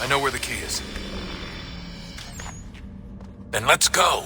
I know where the key is. Then let's go!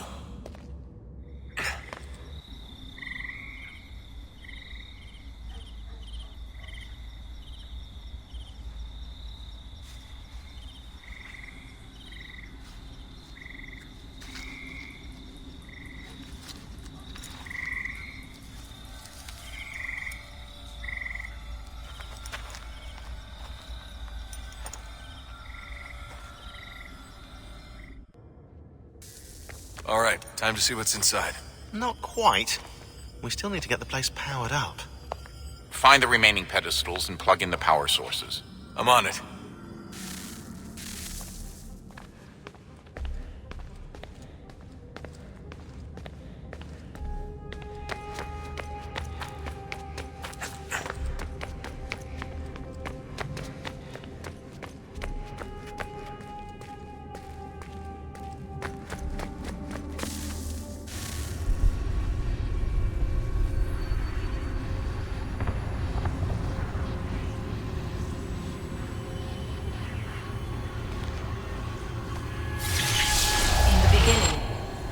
All right, time to see what's inside. Not quite. We still need to get the place powered up. Find the remaining pedestals and plug in the power sources. I'm on it.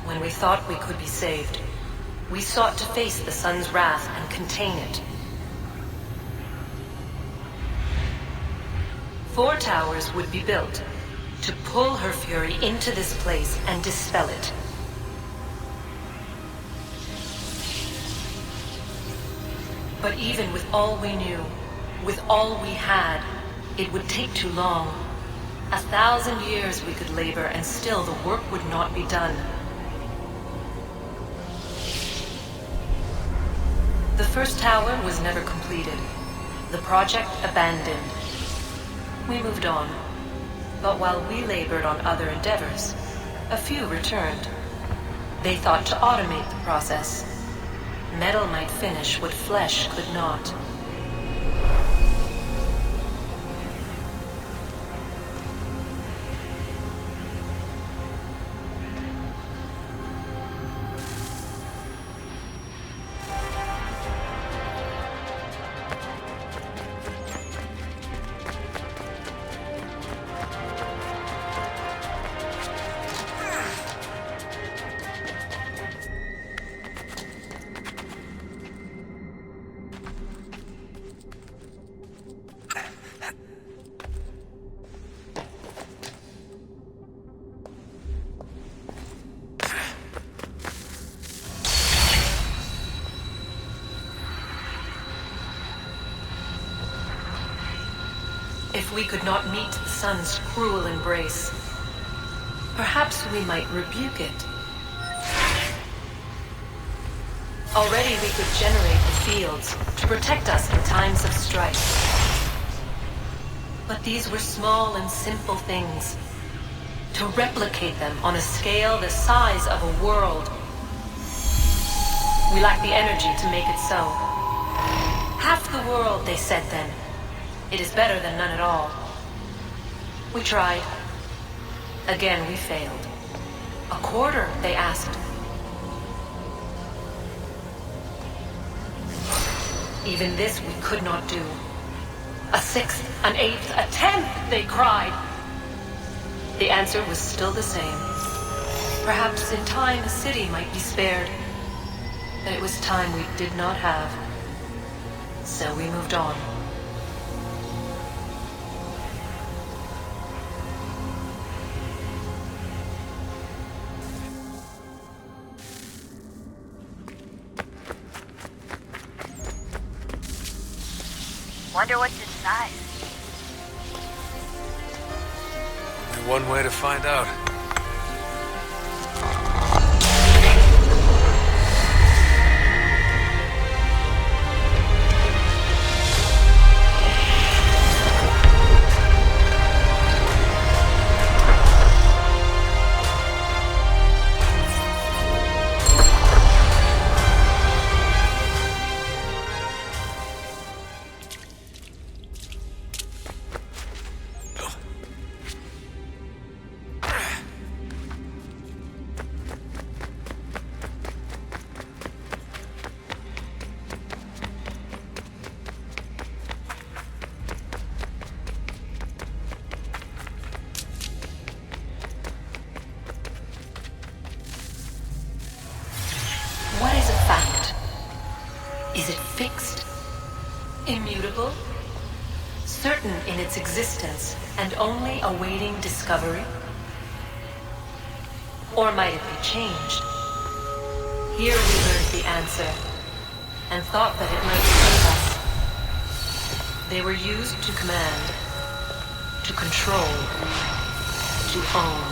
When we thought we could be saved, we sought to face the sun's wrath and contain it. 4 towers would be built to pull her fury into this place and dispel it. But even with all we knew, with all we had, it would take too long. 1,000 years we could labor and still the work would not be done. The first tower was never completed. The project abandoned. We moved on. But while we labored on other endeavors, a few returned. They thought to automate the process. Metal might finish what flesh could not. If we could not meet the sun's cruel embrace, perhaps we might rebuke it. Already we could generate the fields to protect us in times of strife. But these were small and simple things. To replicate them on a scale the size of a world, we lack the energy to make it so. Half the world, they said then. It is better than none at all. We tried. Again, we failed. A quarter, they asked. Even this we could not do. A 6th, an 8th, a 10th, they cried. The answer was still the same. Perhaps in time a city might be spared. But it was time we did not have. So we moved on. Wonder what's inside. Only one way to find out. its existence and only awaiting discovery? Or might it be changed? Here we learned the answer, and thought that it might save us. They were used to command, to control, to own.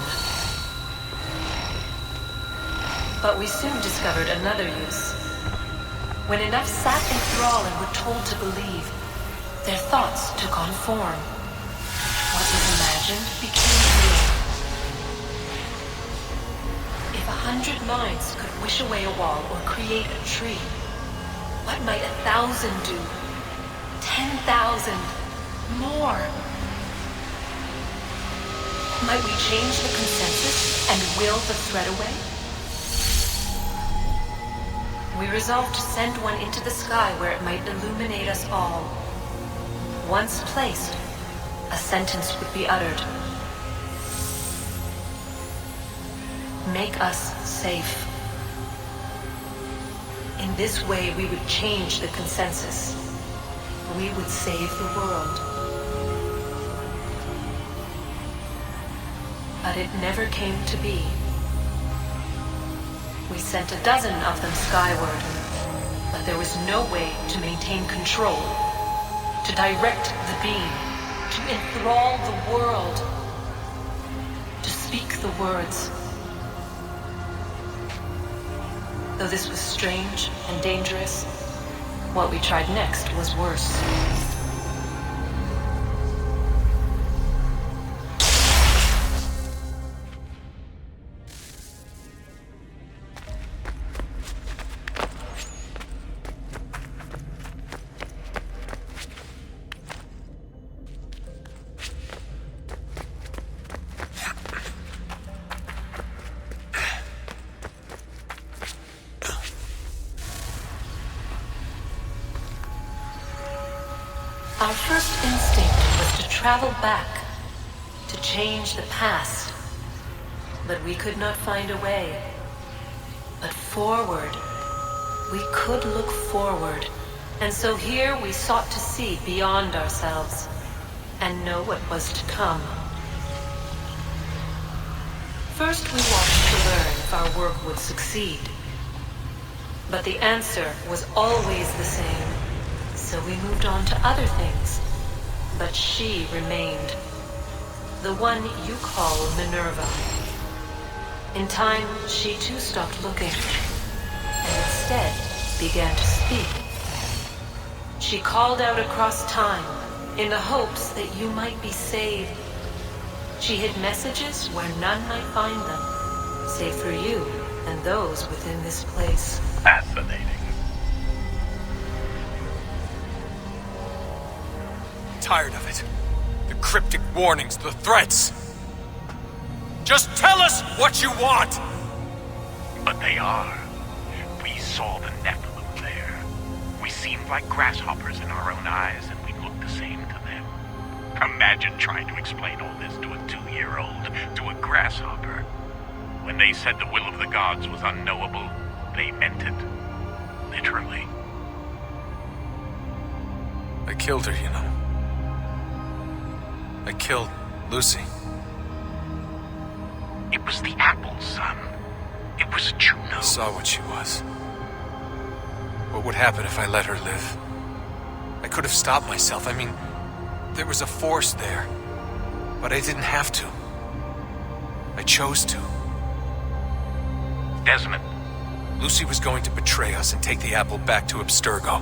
But we soon discovered another use. When enough sat in thrall and were told to believe, their thoughts took on form. What was imagined became real. If 100 minds could wish away a wall or create a tree, what might 1,000 do? 10,000? More? Might we change the consensus and will the threat away? We resolved to send one into the sky where it might illuminate us all. Once placed, a sentence would be uttered. Make us safe. In this way, we would change the consensus. We would save the world. But it never came to be. We sent a dozen of them skyward, but there was no way to maintain control, to direct the beam, to enthrall the world, to speak the words. Though this was strange and dangerous, what we tried next was worse. Our first instinct was to travel back, to change the past. But we could not find a way. But forward. We could look forward. And so here we sought to see beyond ourselves and know what was to come. First we watched to learn if our work would succeed. But the answer was always the same. So we moved on to other things. But she remained. The one you call Minerva. In time, she too stopped looking. And instead began to speak. She called out across time in the hopes that you might be saved. She hid messages where none might find them, save for you and those within this place. Fascinating. Tired of it. The cryptic warnings, the threats. Just tell us what you want! But they are. We saw the Nephilim there. We seemed like grasshoppers in our own eyes, and we looked the same to them. Imagine trying to explain all this to a 2-year-old, to a grasshopper. When they said the will of the gods was unknowable, they meant it. Literally. I killed her, you know. I killed Lucy. It was the apple, son. It was Juno. I saw what she was. What would happen if I let her live? I could have stopped myself. I mean, there was a force there. But I didn't have to. I chose to. Desmond. Lucy was going to betray us and take the apple back to Abstergo.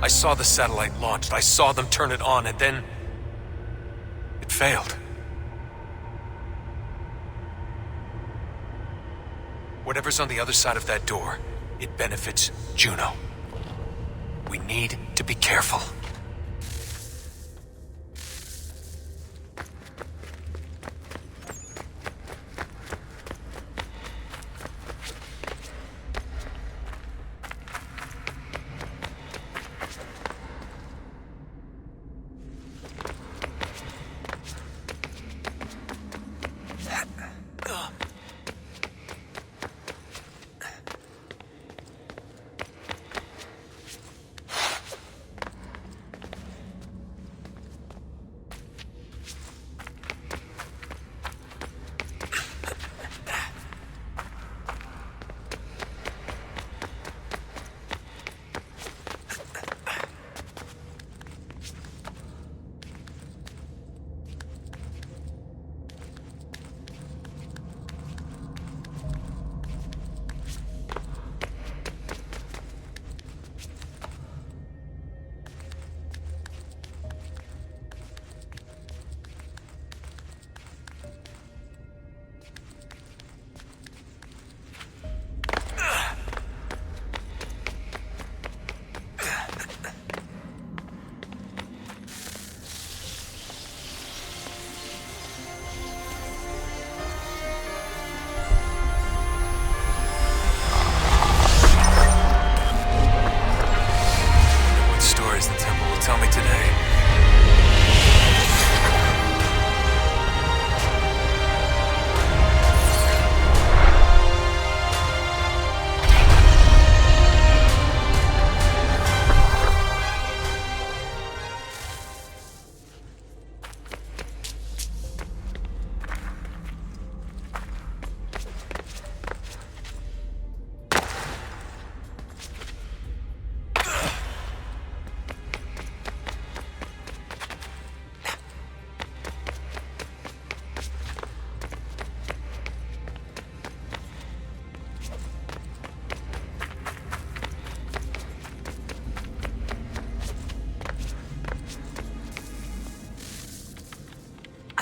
I saw the satellite launched. I saw them turn it on, and then it failed. Whatever's on the other side of that door, it benefits Juno. We need to be careful.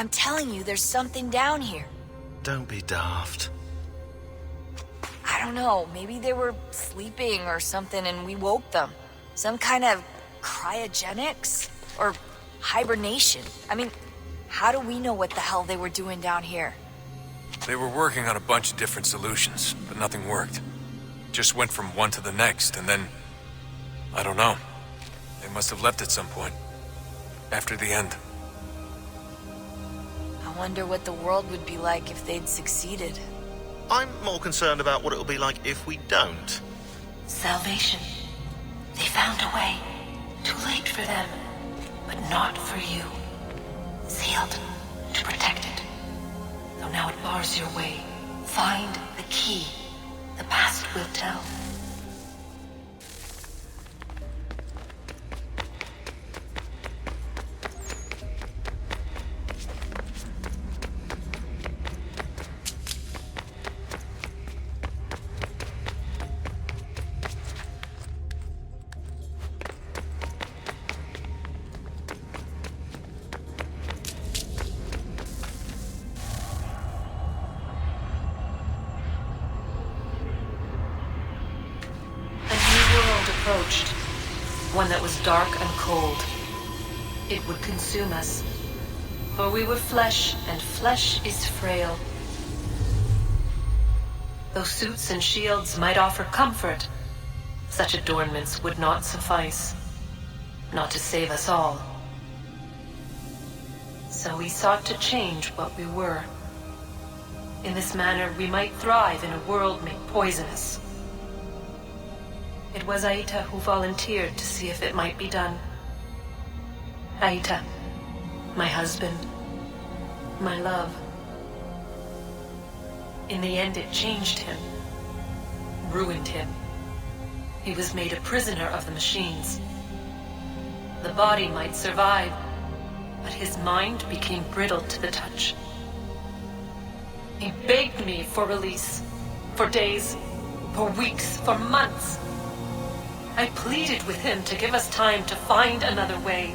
I'm telling you, there's something down here. Don't be daft. I don't know, maybe they were sleeping or something and we woke them. Some kind of cryogenics? Or hibernation. I mean, how do we know what the hell they were doing down here? They were working on a bunch of different solutions, but nothing worked. Just went from one to the next, and then... I don't know. They must have left at some point. After the end. I wonder what the world would be like if they'd succeeded. I'm more concerned about what it'll be like if we don't. Salvation. They found a way. Too late for them, but not for you. Sealed to protect it. Though now it bars your way. Find the key. The past will tell. Approached, one that was dark and cold. It would consume us, for we were flesh, and flesh is frail. Though suits and shields might offer comfort, such adornments would not suffice, not to save us all. So we sought to change what we were. In this manner, we might thrive in a world made poisonous. It was Aita who volunteered to see if it might be done. Aita, my husband, my love. In the end, it changed him, ruined him. He was made a prisoner of the machines. The body might survive, but his mind became brittle to the touch. He begged me for release, for days, for weeks, for months. I pleaded with him to give us time to find another way.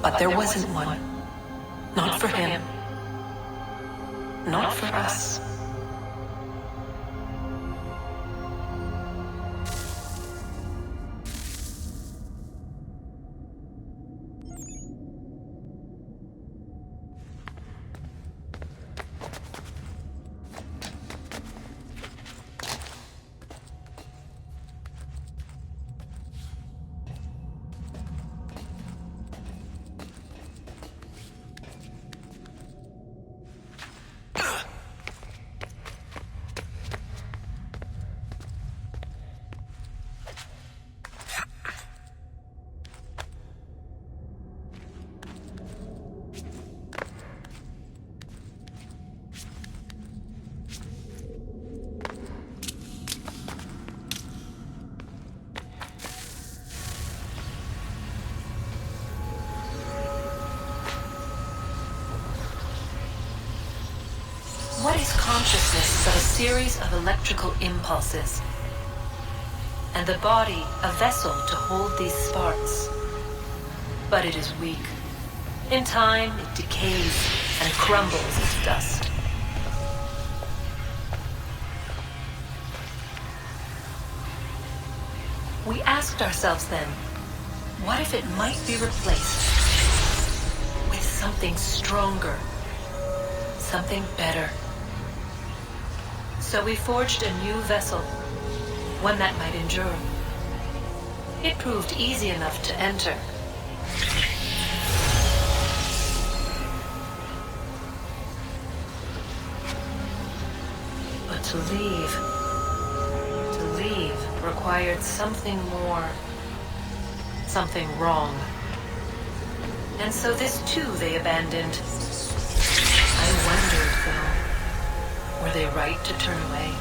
But there wasn't one. Not for him. Not for us. What is consciousness but a series of electrical impulses? And the body a vessel to hold these sparks. But it is weak. In time, it decays and crumbles into dust. We asked ourselves then, what if it might be replaced with something stronger, something better? So we forged a new vessel, one that might endure. It proved easy enough to enter. But to leave required something more, something wrong. And so this too they abandoned. I wondered, though, were they right to turn away?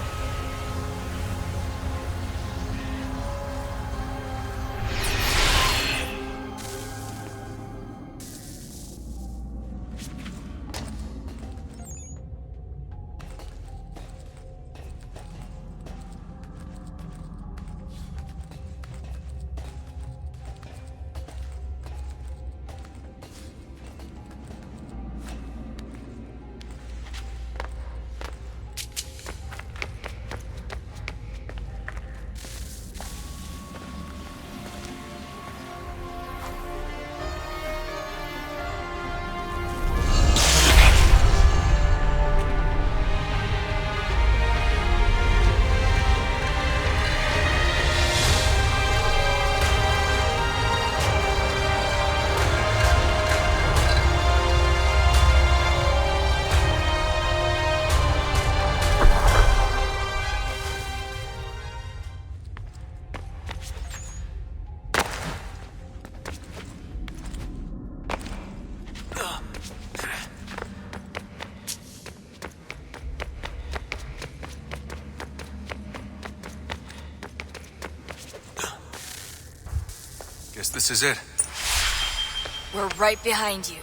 Guess this is it. We're right behind you.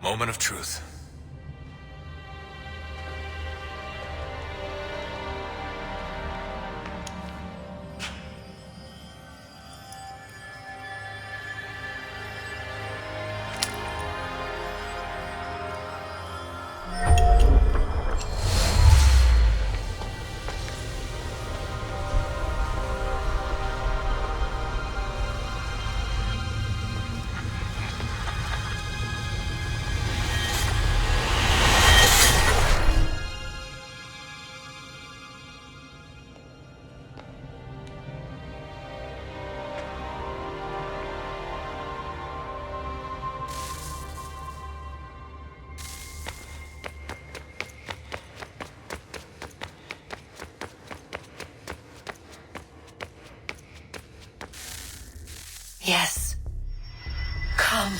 Moment of truth. Yes. Come.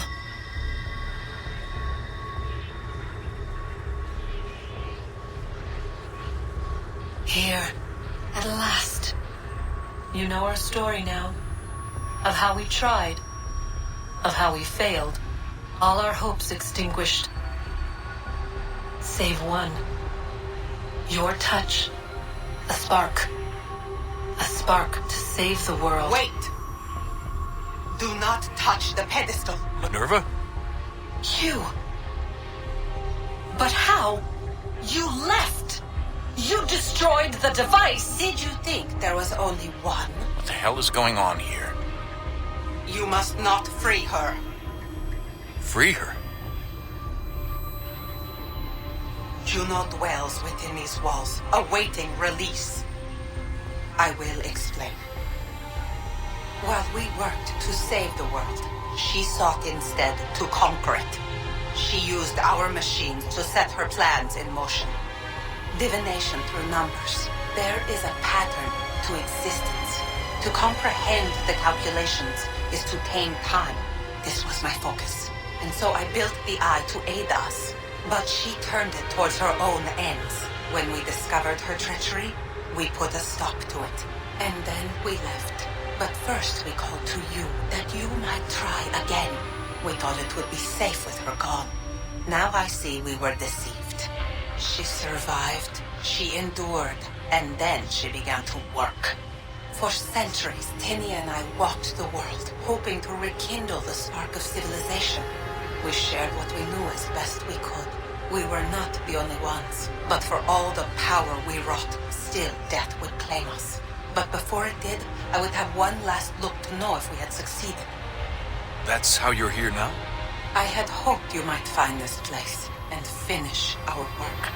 Here, at last. You know our story now. Of how we tried. Of how we failed. All our hopes extinguished. Save one. Your touch. A spark. A spark to save the world. Wait! Do not touch the pedestal. Minerva? You. But how? You left. You destroyed the device. Did you think there was only one? What the hell is going on here? You must not free her. Free her? Juno dwells within these walls, awaiting release. I will explain. While we worked to save the world, she sought instead to conquer it. She used our machines to set her plans in motion. Divination through numbers. There is a pattern to existence. To comprehend the calculations is to tame time. This was my focus. And so I built the eye to aid us. But she turned it towards her own ends. When we discovered her treachery, we put a stop to it. And then we left. But first we called to you, that you might try again. We thought it would be safe with her gone. Now I see we were deceived. She survived, she endured, and then she began to work. For centuries, Tinny and I walked the world, hoping to rekindle the spark of civilization. We shared what we knew as best we could. We were not the only ones, but for all the power we wrought, still death would claim us. But before it did, I would have one last look to know if we had succeeded. That's how you're here now? I had hoped you might find this place and finish our work.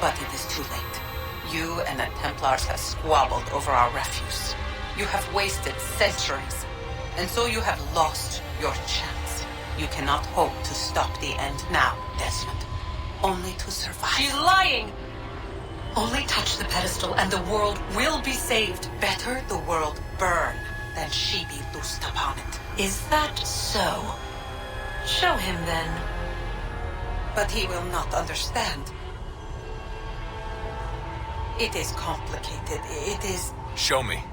But it is too late. You and the Templars have squabbled over our refuse. You have wasted centuries, and so you have lost your chance. You cannot hope to stop the end now, Desmond. Only to survive. She's lying! Only touch the pedestal and the world will be saved. Better the world burn than she be loosed upon it. Is that so? Show him then. But he will not understand. It is complicated. It is... Show me.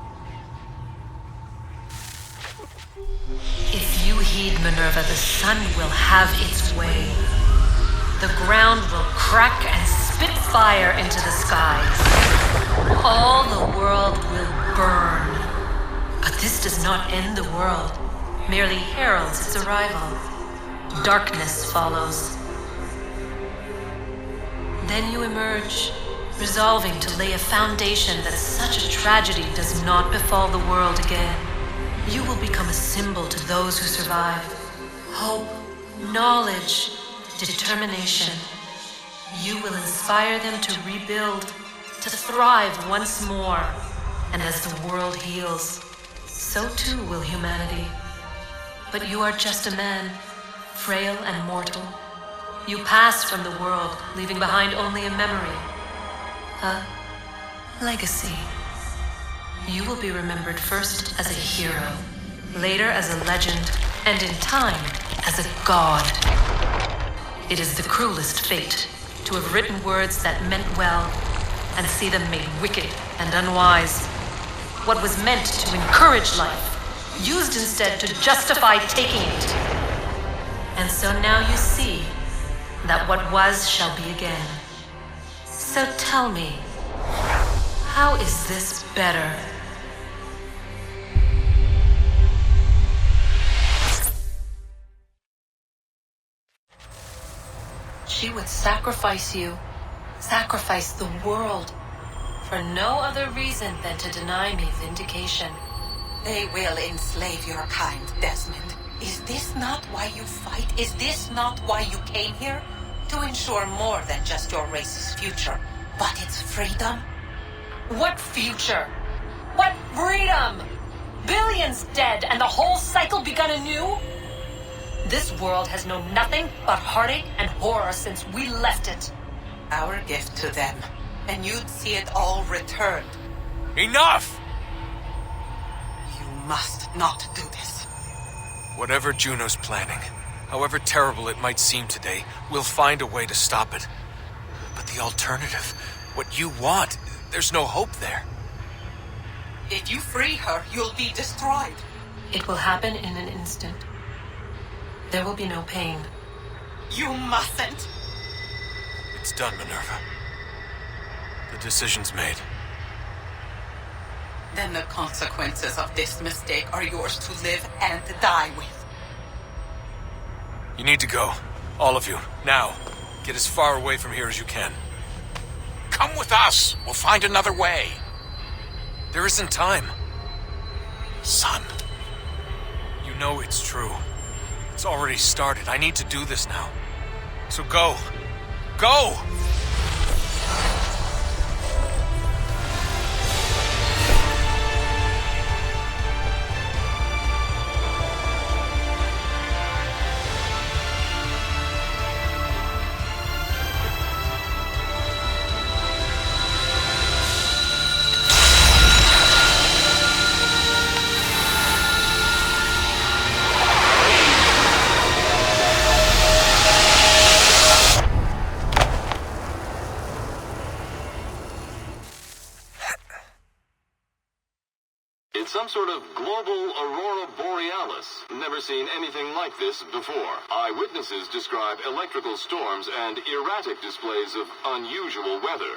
If you heed Minerva, the sun will have its way. The ground will crack and spit fire into the skies. All the world will burn. But this does not end the world, merely heralds its arrival. Darkness follows. Then you emerge, resolving to lay a foundation that such a tragedy does not befall the world again. You will become a symbol to those who survive. Hope, knowledge, determination. You will inspire them to rebuild, to thrive once more. And as the world heals, so too will humanity. But you are just a man, frail and mortal. You pass from the world, leaving behind only a memory. A legacy. You will be remembered first as a hero, later as a legend, and in time, as a god. It is the cruelest fate to have written words that meant well and see them made wicked and unwise. What was meant to encourage life, used instead to justify taking it. And so now you see that what was shall be again. So tell me, how is this better? She would sacrifice you, sacrifice the world, for no other reason than to deny me vindication. They will enslave your kind, Desmond. Is this not why you fight? Is this not why you came here? To ensure more than just your race's future, but its freedom? What future? What freedom? Billions dead and the whole cycle begun anew? This world has known nothing but heartache and horror since we left it. Our gift to them, and you'd see it all returned. Enough! You must not do this. Whatever Juno's planning, however terrible it might seem today, we'll find a way to stop it. But the alternative, what you want, there's no hope there. If you free her, you'll be destroyed. It will happen in an instant. There will be no pain. You mustn't. It's done, Minerva. The decision's made. Then the consequences of this mistake are yours to live and die with. You need to go. All of you. Now. Get as far away from here as you can. Come with us. We'll find another way. There isn't time. Son. You know it's true. It's already started. I need to do this now. So go. Go! Some sort of global aurora borealis. Never seen anything like this before. Eyewitnesses describe electrical storms and erratic displays of unusual weather.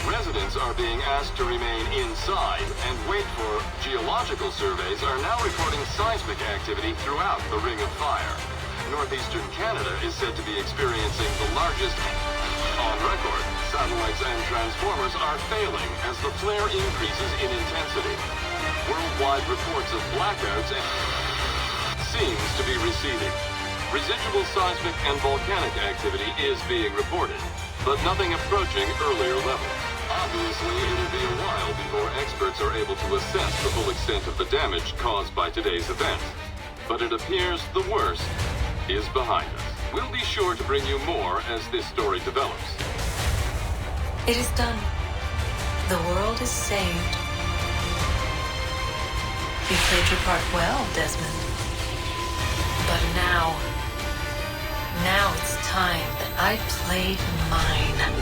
Residents are being asked to remain inside and wait for geological surveys are now reporting seismic activity throughout the Ring of Fire. Northeastern Canada is said to be experiencing the largest on record. Satellites and transformers are failing as the flare increases in intensity. Worldwide reports of blackouts seems to be receding. Residual seismic and volcanic activity is being reported, but nothing approaching earlier levels. Obviously, it'll be a while before experts are able to assess the full extent of the damage caused by today's event. But it appears the worst is behind us. We'll be sure to bring you more as this story develops. It is done. The world is saved. You played your part well, Desmond. But now it's time that I played mine.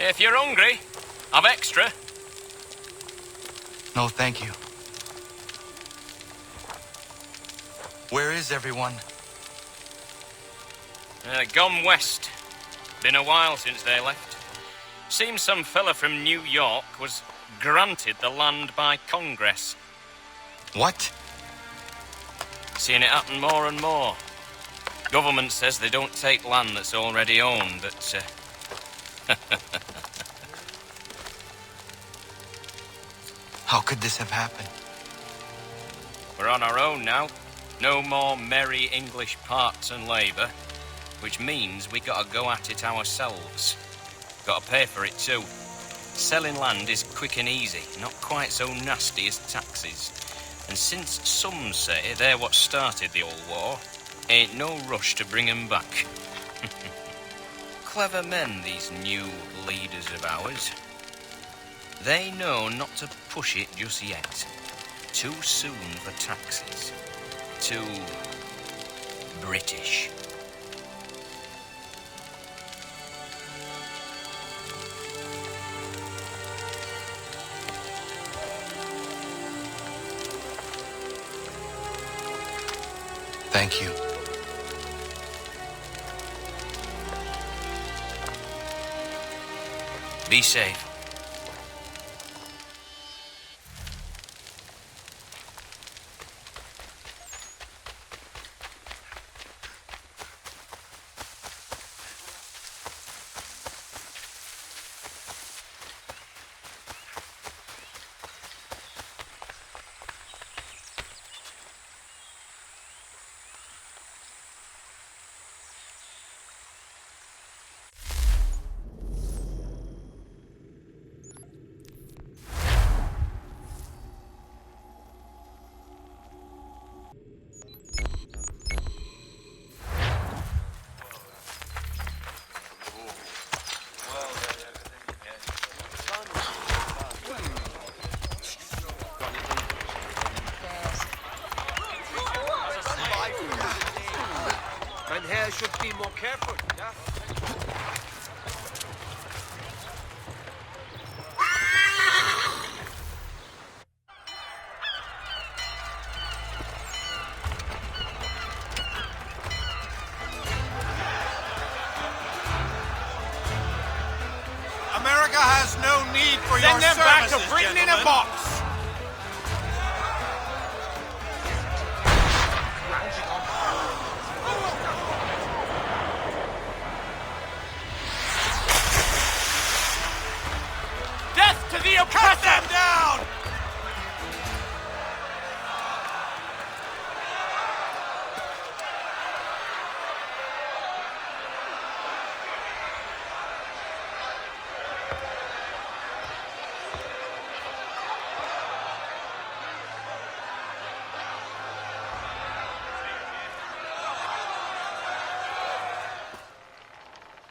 If you're hungry, I've extra. No, thank you. Where is everyone? Gone west. Been a while since they left. Seems some fella from New York was granted the land by Congress. What? Seeing it happen more and more. Government says they don't take land that's already owned, but... How could this have happened? We're on our own now. No more merry English parts and labour, which means we gotta go at it ourselves. Gotta pay for it too. Selling land is quick and easy, not quite so nasty as taxes. And since some say they're what started the old war, ain't no rush to bring 'em back. Clever men, these new leaders of ours. They know not to push it just yet. Too soon for taxes. Too British. Thank you. Be safe. Should be more careful, yeah? America has no need for your services, Send them back to Britain in a box!